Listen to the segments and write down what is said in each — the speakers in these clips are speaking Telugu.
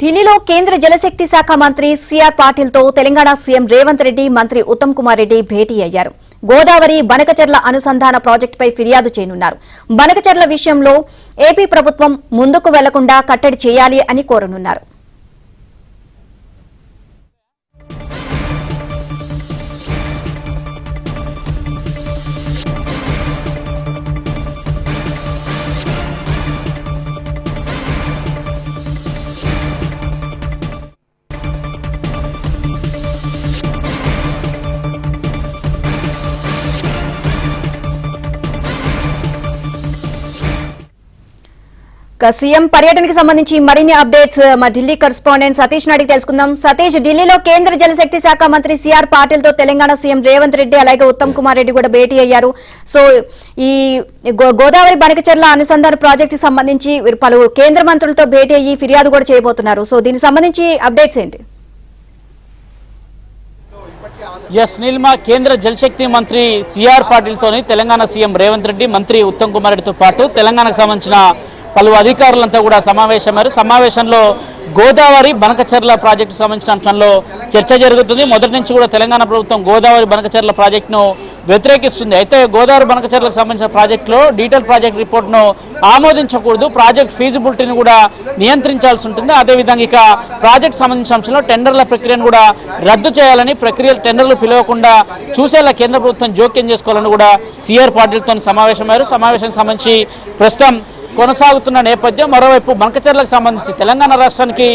ఢిల్లీలో కేంద్ర జలశక్తి శాఖ మంత్రి సిఆర్ పాటిల్తో తెలంగాణ సీఎం రేవంత్ రెడ్డి మంత్రి ఉత్తమ్ కుమార్ రెడ్డి భేటీ అయ్యారు. గోదావరి బనకచెర్ల అనుసంధాన ప్రాజెక్టుపై ఫిర్యాదు చేయనున్నారు. బనకచెర్ల విషయంలో ఏపీ ప్రభుత్వం ముందుకు వెళ్లకుండా కట్టడి చేయాలి అని కోరనున్నారు. సీఎం పర్యటనకు సంబంధించి మరిన్ని అప్డేట్స్ మా ఢిల్లీ కరెస్పాండెంట్ సతీష్ అడిగి తెలుసుకుందాం. సతీష్, ఢిల్లీలో కేంద్ర జలశక్తి శాఖ మంత్రి సిఆర్ పాటిల్ తో తెలంగాణ సీఎం రేవంత్ రెడ్డి అలాగే ఉత్తమ్ కుమార్ రెడ్డి కూడా భేటీ అయ్యారు. సో ఈ గోదావరి బనకచెర్ల అనుసంధాన ప్రాజెక్టు సంబంధించి పలువురు కేంద్ర మంత్రులతో భేటీ అయ్యి ఫిర్యాదు కూడా చేయబోతున్నారు. సో దీనికి సంబంధించి అప్డేట్స్ ఏంటి? నీలిమా, కేంద్ర జలశక్తి మంత్రి సిఆర్ పాటిల్తోని తెలంగాణ సీఎం రేవంత్ రెడ్డి మంత్రి ఉత్తమ్ కుమార్ రెడ్డితో పాటు తెలంగాణకు సంబంధించిన పలు అధికారులంతా కూడా సమావేశమయ్యారు. సమావేశంలో గోదావరి బనకచెర్ల ప్రాజెక్టు సంబంధించిన అంశంలో చర్చ జరుగుతుంది. మొదటి నుంచి కూడా తెలంగాణ ప్రభుత్వం గోదావరి బనకచెర్ల ప్రాజెక్టును వ్యతిరేకిస్తుంది. అయితే గోదావరి బనకచెర్లకు సంబంధించిన ప్రాజెక్టులో డీటెయిల్ ప్రాజెక్ట్ రిపోర్ట్ను ఆమోదించకూడదు, ప్రాజెక్ట్ ఫీజిబిలిటీని కూడా నియంత్రించాల్సి ఉంటుంది. అదేవిధంగా ఇక ప్రాజెక్ట్ సంబంధించిన అంశంలో టెండర్ల ప్రక్రియను కూడా రద్దు చేయాలని, టెండర్లు పిలవకుండా చూసేలా కేంద్ర ప్రభుత్వం జోక్యం చేసుకోవాలని కూడా సిఆర్ పాటిల్తో సమావేశమయ్యారు. సమావేశానికి సంబంధించి ప్రస్తుతం కొనసాగుతున్న నేపథ్యం. మరోవైపు బనకచెర్లకు సంబంధించి తెలంగాణ రాష్ట్రానికి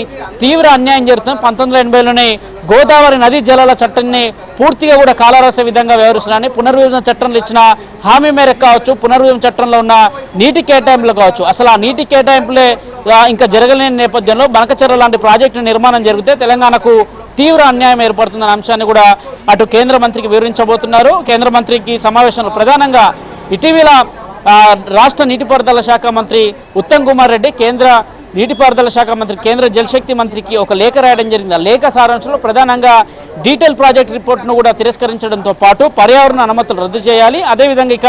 తీవ్ర అన్యాయం జరుగుతుంది. 1980లోనే గోదావరి నదీ జలాల చట్టాన్ని పూర్తిగా కూడా కాలరాసే విధంగా వ్యవహరిస్తున్నారని, పునర్విభజన చట్టంలో ఇచ్చిన హామీ మేరకు కావచ్చు, పునర్విభజన చట్టంలో ఉన్న నీటి కేటాయింపులు కావచ్చు, అసలు ఆ నీటి కేటాయింపులే ఇంకా జరగలేని నేపథ్యంలో బనకచెర్ల లాంటి ప్రాజెక్టు నిర్మాణం జరిగితే తెలంగాణకు తీవ్ర అన్యాయం ఏర్పడుతుందన్న అంశాన్ని కూడా అటు కేంద్ర మంత్రికి వివరించబోతున్నారు. కేంద్ర మంత్రికి సమావేశంలో ప్రధానంగా ఇటీవల రాష్ట్ర నీటిపారుదల శాఖ మంత్రి ఉత్తమ్ కుమార్ రెడ్డి కేంద్ర నీటిపారుదల శాఖ మంత్రి, కేంద్ర జలశక్తి మంత్రికి ఒక లేఖ రాయడం జరిగింది. ఆ లేఖ సారాంశంలో ప్రధానంగా డీటెయిల్ ప్రాజెక్ట్ రిపోర్ట్ను కూడా తిరస్కరించడంతో పాటు పర్యావరణ అనుమతులు రద్దు చేయాలి, అదేవిధంగా ఇక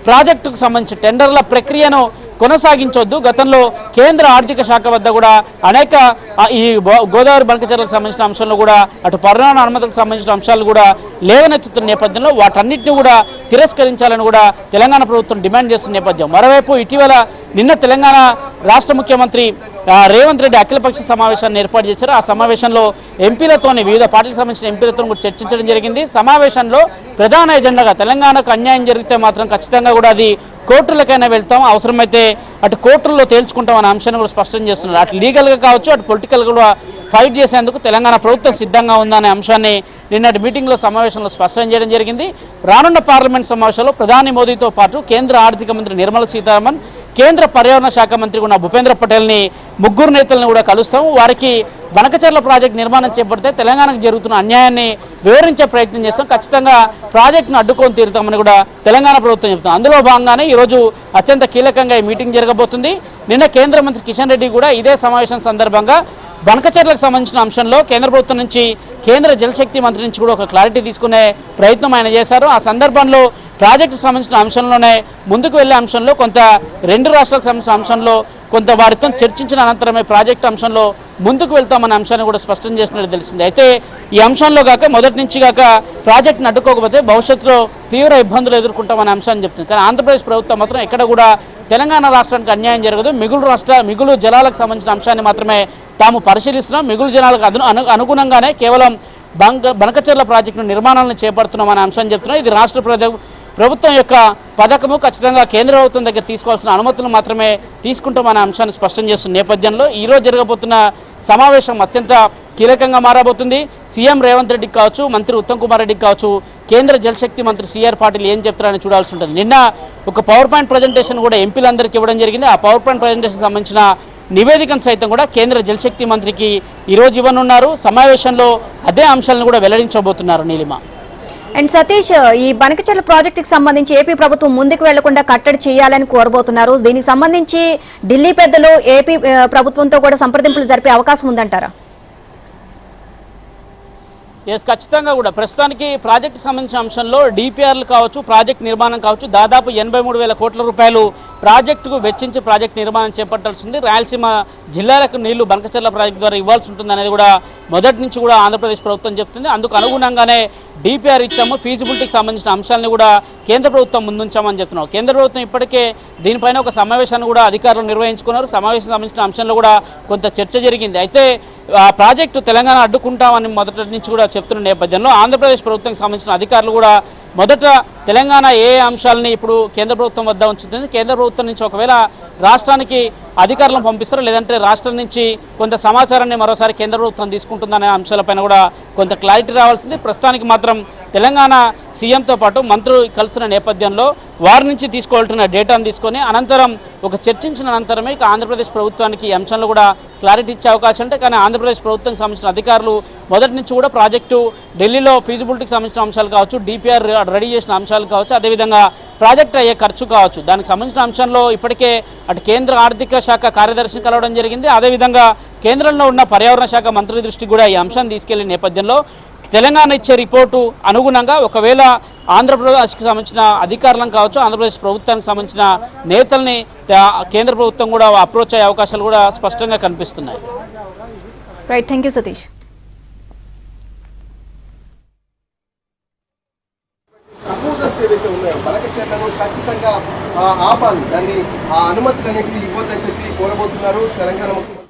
ప్రాజెక్టుకు సంబంధించి టెండర్ల ప్రక్రియను కొనసాగించొద్దు. గతంలో కేంద్ర ఆర్థిక శాఖ వద్ద కూడా అనేక ఈ గోదావరి బనకచెర్లకు సంబంధించిన అంశంలో కూడా అటు పర్యావరణ అనుమతులకు సంబంధించిన అంశాలు కూడా లేవనెత్తుతున్న నేపథ్యంలో వాటన్నిటిని కూడా తిరస్కరించాలని కూడా తెలంగాణ ప్రభుత్వం డిమాండ్ చేస్తున్న నేపథ్యం. మరోవైపు ఇటీవల నిన్న తెలంగాణ రాష్ట్ర ముఖ్యమంత్రి రేవంత్ రెడ్డి అఖిలపక్ష సమావేశాన్ని ఏర్పాటు చేశారు. ఆ సమావేశంలో ఎంపీలతోని, వివిధ పార్టీలకు సంబంధించిన ఎంపీలతో కూడా చర్చించడం జరిగింది. సమావేశంలో ప్రధాన ఎజెండాగా తెలంగాణకు అన్యాయం జరిగితే మాత్రం ఖచ్చితంగా కూడా అది కోర్టులకైనా వెళ్తాం, అవసరమైతే అటు కోర్టుల్లో తేల్చుకుంటాం అనే అంశాన్ని కూడా స్పష్టం చేస్తున్నారు. అటు లీగల్గా కావచ్చు, అటు పొలిటికల్గా కూడా ఫైట్ చేసేందుకు తెలంగాణ ప్రభుత్వం సిద్ధంగా ఉందనే అంశాన్ని నిన్నటి మీటింగ్లో సమావేశంలో స్పష్టం చేయడం జరిగింది. రానున్న పార్లమెంట్ సమావేశంలో ప్రధాని మోదీతో పాటు కేంద్ర ఆర్థిక మంత్రి నిర్మలా సీతారామన్, కేంద్ర పర్యావరణ శాఖ మంత్రి కూడా భూపేంద్ర పటేల్ని, ముగ్గురు నేతలను కూడా కలుస్తాము. వారికి బనకచెర్ల ప్రాజెక్టు నిర్మాణం చేపడితే తెలంగాణకు జరుగుతున్న అన్యాయాన్ని వివరించే ప్రయత్నం చేస్తాం, ఖచ్చితంగా ప్రాజెక్టును అడ్డుకొని తీరుతామని కూడా తెలంగాణ ప్రభుత్వం చెబుతుంది. అందులో భాగంగానే ఈరోజు అత్యంత కీలకంగా ఈ మీటింగ్ జరగబోతుంది. నిన్న కేంద్ర మంత్రి కిషన్ రెడ్డి కూడా ఇదే సమావేశం సందర్భంగా బనకచెర్లకు సంబంధించిన అంశంలో కేంద్ర ప్రభుత్వం నుంచి, కేంద్ర జలశక్తి మంత్రి నుంచి కూడా ఒక క్లారిటీ తీసుకునే ప్రయత్నం ఆయన చేశారు. ఆ సందర్భంలో ప్రాజెక్టు సంబంధించిన అంశంలోనే ముందుకు వెళ్లే అంశంలో కొంత రెండు రాష్ట్రాలకు సంబంధించిన అంశంలో కొంత వారితో చర్చించిన అనంతరమే ప్రాజెక్టు అంశంలో ముందుకు వెళ్తామనే అంశాన్ని కూడా స్పష్టం చేసినట్టు తెలిసింది. అయితే ఈ అంశంలో కాక మొదటి నుంచి కాక ప్రాజెక్టును అడ్డుకోకపోతే భవిష్యత్తులో తీవ్ర ఇబ్బందులు ఎదుర్కొంటామనే అంశాన్ని చెప్తుంది. కానీ ఆంధ్రప్రదేశ్ ప్రభుత్వం మాత్రం ఎక్కడ కూడా తెలంగాణ రాష్ట్రానికి అన్యాయం జరగదు, మిగులు జలాలకు సంబంధించిన అంశాన్ని మాత్రమే తాము పరిశీలిస్తున్నాం, మిగులు జలాలకు అనుగుణంగానే కేవలం బనకచెర్ల ప్రాజెక్టు నిర్మాణాలను చేపడుతున్నామనే అంశాన్ని చెప్తున్నాం. ఇది రాష్ట్ర ప్రభుత్వం యొక్క పథకము, ఖచ్చితంగా కేంద్ర ప్రభుత్వం దగ్గర తీసుకోవాల్సిన అనుమతులు మాత్రమే తీసుకుంటామనే అంశాన్ని స్పష్టం చేస్తున్న నేపథ్యంలో ఈరోజు జరగబోతున్న సమావేశం అత్యంత కీలకంగా మారబోతుంది. సీఎం రేవంత్ రెడ్డికి కావచ్చు, మంత్రి ఉత్తమ్ కుమార్ రెడ్డికి కావచ్చు, కేంద్ర జలశక్తి మంత్రి సిఆర్ పాటిల్ ఏం చెప్తారని చూడాల్సి ఉంటుంది. నిన్న ఒక పవర్ పాయింట్ ప్రజెంటేషన్ కూడా ఎంపీలందరికీ ఇవ్వడం జరిగింది. ఆ పవర్ పాయింట్ ప్రజెంటేషన్ సంబంధించిన నివేదికను సైతం కూడా కేంద్ర జలశక్తి మంత్రికి ఈరోజు ఇవ్వనున్నారు. సమావేశంలో అదే అంశాలను కూడా వెల్లడించబోతున్నారు. నీలిమ అండ్ సతీష్, ఈ బనకచెర్ల ప్రాజెక్టుకి సంబంధించి ఏపీ ప్రభుత్వం ముందుకు వెళ్లకుండా కట్టడి చేయాలని కోరబోతున్నారు. దీనికి సంబంధించి ఢిల్లీ పెద్దలు ఏపీ ప్రభుత్వంతో కూడా సంప్రదింపులు జరిపే అవకాశం ఉందంటారా? ఖచ్చితంగా కూడా ప్రస్తుతానికి ప్రాజెక్టు సంబంధించిన అంశంలో డిపిఆర్లు కావచ్చు, ప్రాజెక్ట్ నిర్మాణం కావచ్చు, దాదాపు 83,000 కోట్ల రూపాయలు ప్రాజెక్టుకు వెచ్చించి ప్రాజెక్టు నిర్మాణం చేపట్టాల్సింది. రాయలసీమ జిల్లాలకు నీళ్లు బంకచర్ల ప్రాజెక్టు ద్వారా ఇవ్వాల్సి ఉంటుంది అనేది కూడా మొదటి నుంచి కూడా ఆంధ్రప్రదేశ్ ప్రభుత్వం చెప్తుంది. అందుకు అనుగుణంగానే డిపిఆర్ ఇచ్చాము, ఫీజిబిలిటీకి సంబంధించిన అంశాలను కూడా కేంద్ర ప్రభుత్వం ముందుంచామని చెప్తున్నాం. కేంద్ర ప్రభుత్వం ఇప్పటికే దీనిపైన ఒక సమావేశాన్ని కూడా అధికారులు నిర్వహించుకున్నారు. సమావేశం సంబంధించిన అంశంలో కూడా కొంత చర్చ జరిగింది. అయితే ఆ ప్రాజెక్టు తెలంగాణ అడ్డుకుంటామని మొదటి నుంచి కూడా చెప్తున్న నేపథ్యంలో ఆంధ్రప్రదేశ్ ప్రభుత్వానికి సంబంధించిన అధికారులు కూడా మొదట తెలంగాణ ఏ అంశాలని ఇప్పుడు కేంద్ర ప్రభుత్వం వద్ద ఉంచుతుంది, కేంద్ర ప్రభుత్వం నుంచి ఒకవేళ రాష్ట్రానికి అధికారులను పంపిస్తారు, లేదంటే రాష్ట్రం నుంచి కొంత సమాచారాన్ని మరోసారి కేంద్ర ప్రభుత్వం తీసుకుంటుందనే అంశాలపైన కూడా కొంత క్లారిటీ రావాల్సింది. ప్రస్తుతానికి మాత్రం తెలంగాణ సీఎంతో పాటు మంత్రులు కలిసిన నేపథ్యంలో వారి నుంచి తీసుకోవాల్సిన డేటాను తీసుకొని అనంతరం ఒక చర్చించిన అనంతరమే ఇక ఆంధ్రప్రదేశ్ ప్రభుత్వానికి ఈ అంశంలో కూడా క్లారిటీ ఇచ్చే అవకాశం ఉంటే, కానీ ఆంధ్రప్రదేశ్ ప్రభుత్వానికి సంబంధించిన అధికారులు మొదటి నుంచి కూడా ప్రాజెక్టు ఢిల్లీలో ఫీజిబిలిటీకి సంబంధించిన అంశాలు కావచ్చు, డిపిఆర్ రెడీ చేసిన అంశాలు కావచ్చు, అదేవిధంగా ప్రాజెక్ట్ అయ్యే ఖర్చు కావచ్చు, దానికి సంబంధించిన అంశంలో ఇప్పటికే అటు కేంద్ర ఆర్థిక శాఖ కార్యదర్శిని కలవడం జరిగింది. అదేవిధంగా కేంద్రంలో ఉన్న పర్యావరణ శాఖ మంత్రి దృష్టికి కూడా ఈ అంశాన్ని తీసుకెళ్లిన నేపథ్యంలో తెలంగాణ ఇచ్చే రిపోర్టు అనుగుణంగా ఒకవేళ ఆంధ్రప్రదేశ్కి సంబంధించిన అధికారులను కావచ్చు, ఆంధ్రప్రదేశ్ ప్రభుత్వానికి సంబంధించిన నేతల్ని కేంద్ర ప్రభుత్వం కూడా అప్రోచ్ అయ్యే అవకాశాలు కూడా స్పష్టంగా కనిపిస్తున్నాయి. Right, thank you Satish. Proposals ఏదైతే ఉన్నాయో బలకచర్లను ఖచ్చితంగా ఆపాలి, దాన్ని ఆ అనుమతులు అనేవి ఇవ్వద్దని చెప్పి కోరబోతున్నారు తెలంగాణ ముఖ్యమంత్రి.